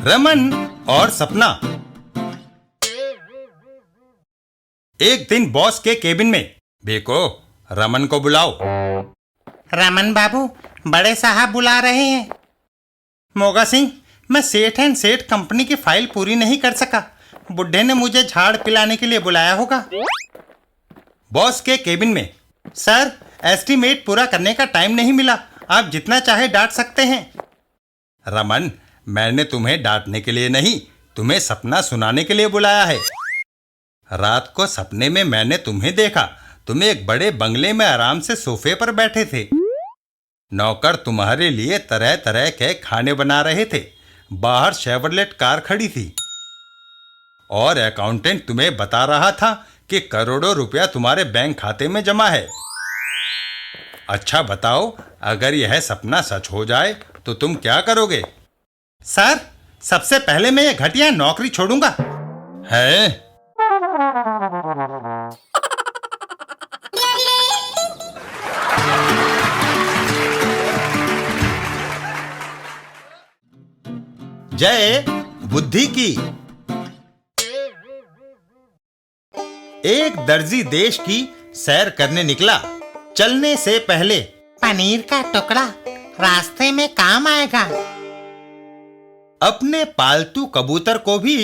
रमन और सपना। एक दिन बॉस के केबिन में, बेको रमन को बुलाओ। रमन बाबू, बड़े साहब बुला रहे हैं। मोगा सिंह, मैं सेठ एंड सेठ कंपनी की फाइल पूरी नहीं कर सका। बुड्ढे ने मुझे झाड़ पिलाने के लिए बुलाया होगा। बॉस के केबिन में, सर एस्टीमेट पूरा करने का टाइम नहीं मिला, आप जितना चाहे डांट सकते हैं। रमन, मैंने तुम्हें डांटने के लिए नहीं, तुम्हें सपना सुनाने के लिए बुलाया है। रात को सपने में मैंने तुम्हें देखा, तुम एक बड़े बंगले में आराम से सोफे पर बैठे थे। नौकर तुम्हारे लिए तरह तरह के खाने बना रहे थे। बाहर शेवरलेट कार खड़ी थी और अकाउंटेंट तुम्हें बता रहा था कि करोड़ों रुपया तुम्हारे बैंक खाते में जमा है। अच्छा बताओ, अगर यह सपना सच हो जाए तो तुम क्या करोगे? सर, सबसे पहले मैं ये घटिया नौकरी छोड़ूंगा। है? जय बुद्धि की। एक दर्जी देश की सैर करने निकला। चलने से पहले, पनीर का टुकड़ा रास्ते में काम आएगा। अपने पालतू कबूतर को भी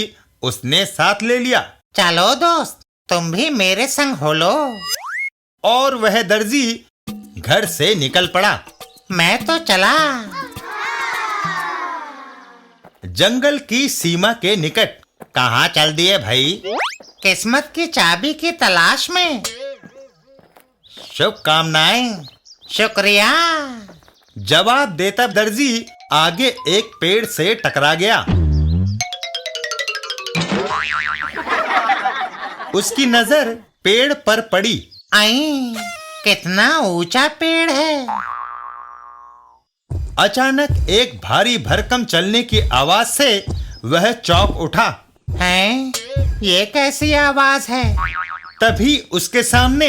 उसने साथ ले लिया। चलो दोस्त, तुम भी मेरे संग हो लो। और वह दर्जी घर से निकल पड़ा। मैं तो चला। जंगल की सीमा के निकट। कहाँ चल दिए भाई? किस्मत की चाबी की तलाश में। शुभकामनाएं। शुक्रिया। जवाब देता दर्जी आगे एक पेड़ से टकरा गया। उसकी नजर पेड़ पर पड़ी। आई, कितना ऊंचा पेड़ है। अचानक एक भारी भरकम चलने की आवाज से वह चौंक उठा। हैं? ये कैसी आवाज है? तभी उसके सामने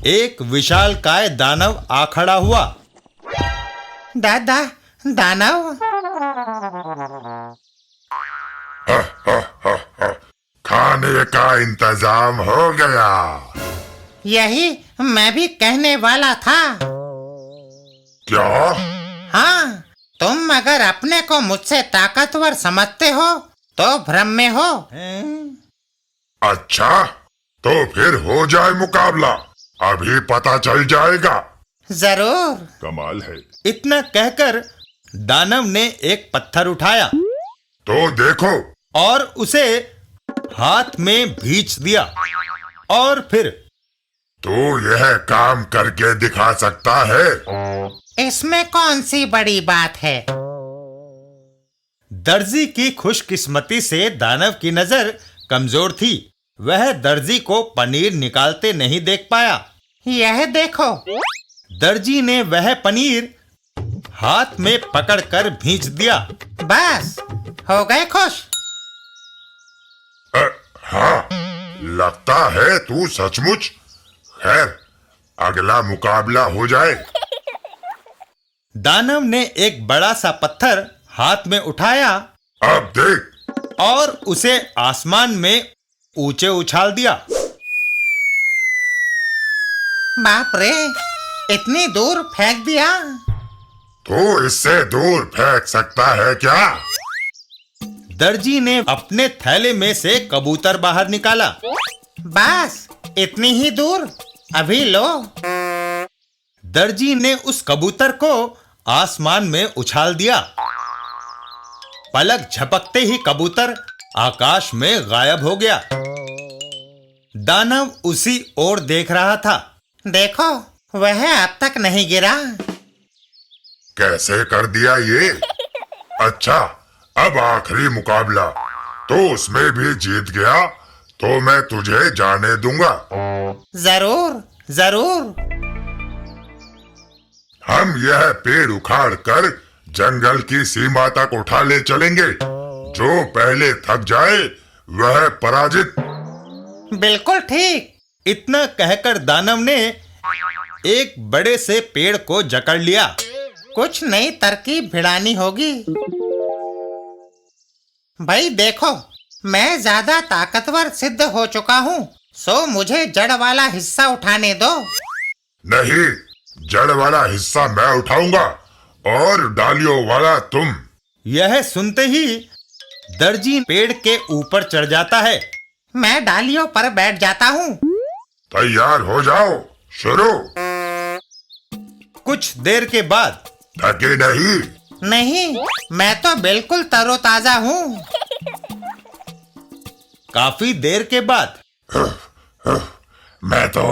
एक विशालकाय दानव आ खड़ा हुआ। दादा, दानव। खाने का इंतजाम हो गया। यही मैं भी कहने वाला था। क्या? हाँ, तुम अगर अपने को मुझसे ताकतवर समझते हो तो भ्रम में हो। अच्छा, तो फिर हो जाए मुकाबला, अभी पता चल जाएगा। जरूर। कमाल है। इतना कहकर दानव ने एक पत्थर उठाया तो देखो। और उसे हाथ में भींच दिया। और फिर, तो यह काम करके दिखा सकता है? इसमें कौन सी बड़ी बात है? दर्जी की खुशकिस्मती से दानव की नजर कमजोर थी। वह दर्जी को पनीर निकालते नहीं देख पाया। यह देखो। दर्जी ने वह पनीर हाथ में पकड़कर भींच दिया। बस, हो गए खुश। हाँ, लगता है तू सचमुच। खैर, अगला मुकाबला हो जाए। दानव ने एक बड़ा सा पत्थर हाथ में उठाया। अब देख। और उसे आसमान में ऊंचे उछाल दिया। बाप रे, इतनी दूर फेंक दिया। तो इससे दूर फेंक सकता है क्या? दर्जी ने अपने थैले में से कबूतर बाहर निकाला। बस, इतनी ही दूर। अभी लो। दर्जी ने उस कबूतर को आसमान में उछाल दिया। पलक झपकते ही कबूतर आकाश में गायब हो गया। दानव उसी ओर देख रहा था। देखो, वह अब तक नहीं गिरा। कैसे कर दिया ये? अच्छा, अब आखिरी मुकाबला। तो उसमें भी जीत गया तो मैं तुझे जाने दूंगा। जरूर जरूर। हम यह पेड़ उखाड़ कर जंगल की सीमा तक उठा ले चलेंगे। जो पहले थक जाए वह पराजित। बिल्कुल ठीक। इतना कहकर दानव ने एक बड़े से पेड़ को जकड़ लिया। कुछ नई तरकीब भिड़ानी होगी। भाई देखो, मैं ज्यादा ताकतवर सिद्ध हो चुका हूँ, सो मुझे जड़ वाला हिस्सा उठाने दो। नहीं, जड़ वाला हिस्सा मैं उठाऊंगा और डालियों वाला तुम। यह सुनते ही दर्जी पेड़ के ऊपर चढ़ जाता है। मैं डालियों पर बैठ जाता हूँ। तैयार हो जाओ, शुरू। कुछ देर के बाद थके नहीं? नहीं, मैं तो बिल्कुल तरोताजा हूँ। काफी देर के बाद मैं तो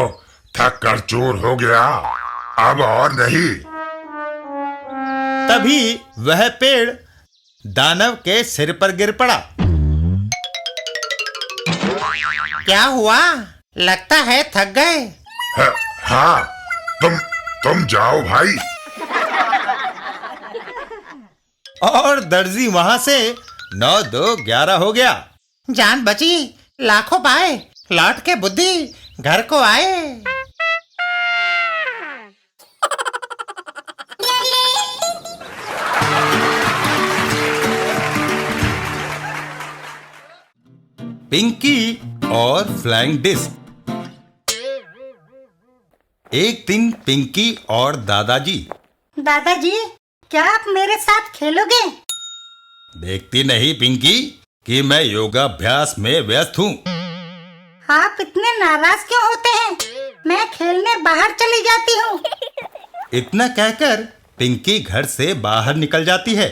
थक कर चूर हो गया, अब और नहीं। तभी वह पेड़ दानव के सिर पर गिर पड़ा। क्या हुआ? लगता है थक गए। हाँ, तुम जाओ भाई। और दर्जी वहां से 9 2 11 हो गया। जान बची, लाखों पाए, लौट के बुद्धि घर को आए। पिंकी और फ्लाइंग डिस्क। एक दिन पिंकी और दादाजी। दादाजी, क्या आप मेरे साथ खेलोगे? देखती नहीं पिंकी कि मैं योगाभ्यास में व्यस्त हूँ। आप इतने नाराज क्यों होते हैं? मैं खेलने बाहर चली जाती हूँ। इतना कहकर पिंकी घर से बाहर निकल जाती है।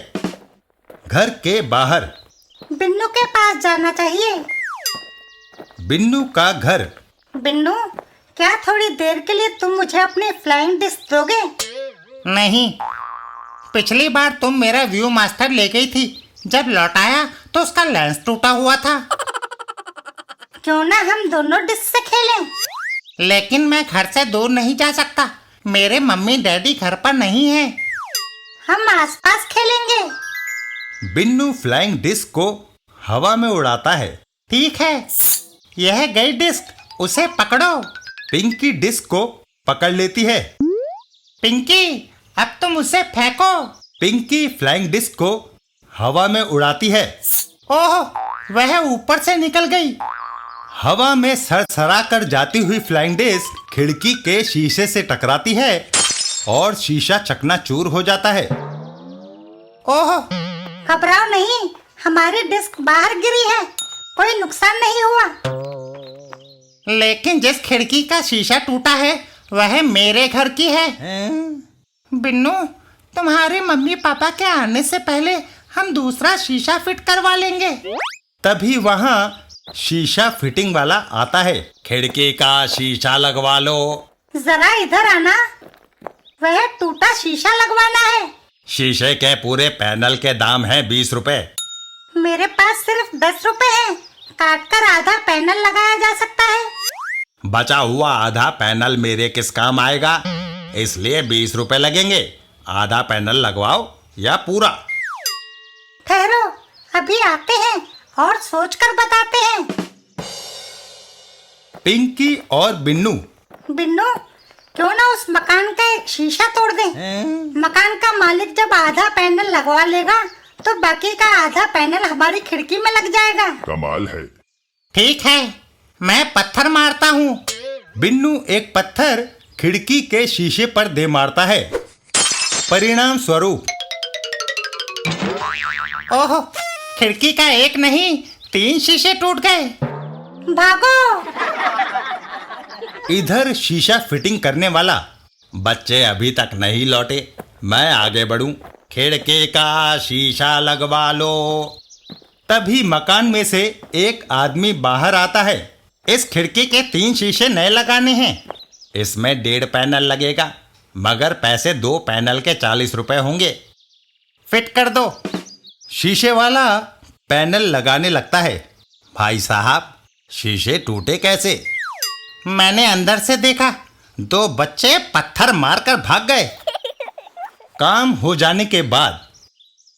घर के बाहर बिन्नू के पास जाना चाहिए। बिन्नू का घर। बिन्नू, क्या थोड़ी देर के लिए तुम मुझे अपनी फ्लाइंग डिस्क दोगे? नहीं, पिछली बार तुम मेरा व्यू मास्टर ले गई थी, जब लौटाया तो उसका लेंस टूटा हुआ था। क्यों ना हम दोनों डिस्क से खेलें? लेकिन मैं घर से दूर नहीं जा सकता, मेरे मम्मी डैडी घर पर नहीं है। हम आसपास खेलेंगे। बिन्नू फ्लाइंग डिस्क को हवा में उड़ाता है। ठीक है, यह गई डिस्क, उसे पकड़ो। पिंकी डिस्क को पकड़ लेती है। पिंकी, अब तुम उसे फेंको। पिंकी फ्लाइंग डिस्क को हवा में उड़ाती है। ओह, वह ऊपर से निकल गई। हवा में सरसरा कर जाती हुई फ्लाइंग डिस्क खिड़की के शीशे से टकराती है और शीशा चकनाचूर हो जाता है। ओह, घबराओ नहीं, हमारी डिस्क बाहर गिरी है, कोई नुकसान नहीं हुआ। लेकिन जिस खिड़की का शीशा टूटा है वह मेरे घर की है। बिन्नू, तुम्हारे मम्मी पापा के आने से पहले हम दूसरा शीशा फिट करवा लेंगे। तभी वहां शीशा फिटिंग वाला आता है। खिड़की का शीशा लगवा लो। जरा इधर आना, वह टूटा शीशा लगवाना है। शीशे के पूरे पैनल के दाम है 20 रुपए। मेरे पास सिर्फ 10 रुपए हैं, काट कर आधा पैनल लगाया जा सकता है। बचा हुआ आधा पैनल मेरे किस काम आएगा, इसलिए 20 रुपए लगेंगे। आधा पैनल लगवाओ या पूरा। ठहरो, अभी आते हैं और सोचकर बताते हैं। पिंकी और बिन्नू। बिन्नू, क्यों ना उस मकान का एक शीशा तोड़ दे। मकान का मालिक जब आधा पैनल लगवा लेगा तो बाकी का आधा पैनल हमारी खिड़की में लग जाएगा। कमाल है। ठीक है, मैं पत्थर मारता हूँ। बिन्नू एक पत्थर खिड़की के शीशे पर दे मारता है। परिणाम स्वरूप ओह, खिड़की का एक नहीं 3 शीशे टूट गए। भागो। इधर शीशा फिटिंग करने वाला बच्चे अभी तक नहीं लौटे। मैं आगे बढ़ूं। खिड़की का शीशा लगवा लो। तभी मकान में से एक आदमी बाहर आता है। इस खिड़की के 3 शीशे नए लगाने हैं। इसमें 1.5 पैनल लगेगा, मगर पैसे 2 पैनल के 40 रुपए होंगे। फिट कर दो। शीशे वाला पैनल लगाने लगता है। भाई साहब, शीशे टूटे कैसे? मैंने अंदर से देखा, 2 बच्चे पत्थर मारकर भाग गए। काम हो जाने के बाद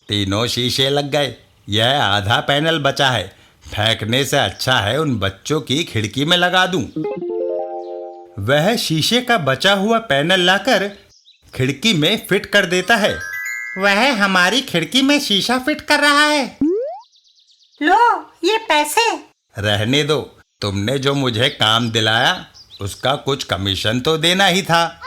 तीनों शीशे लग गए। यह आधा पैनल बचा है। फेंकने से अच्छा है उन बच्चों की खिड़की में लगा दूं। वह शीशे का बचा हुआ पैनल लाकर खिड़की में फिट कर देता है। वह हमारी खिड़की में शीशा फिट कर रहा है। ये पैसे? रहने दो, तुमने जो मुझे काम दिलाया उसका कुछ कमीशन तो देना ही था।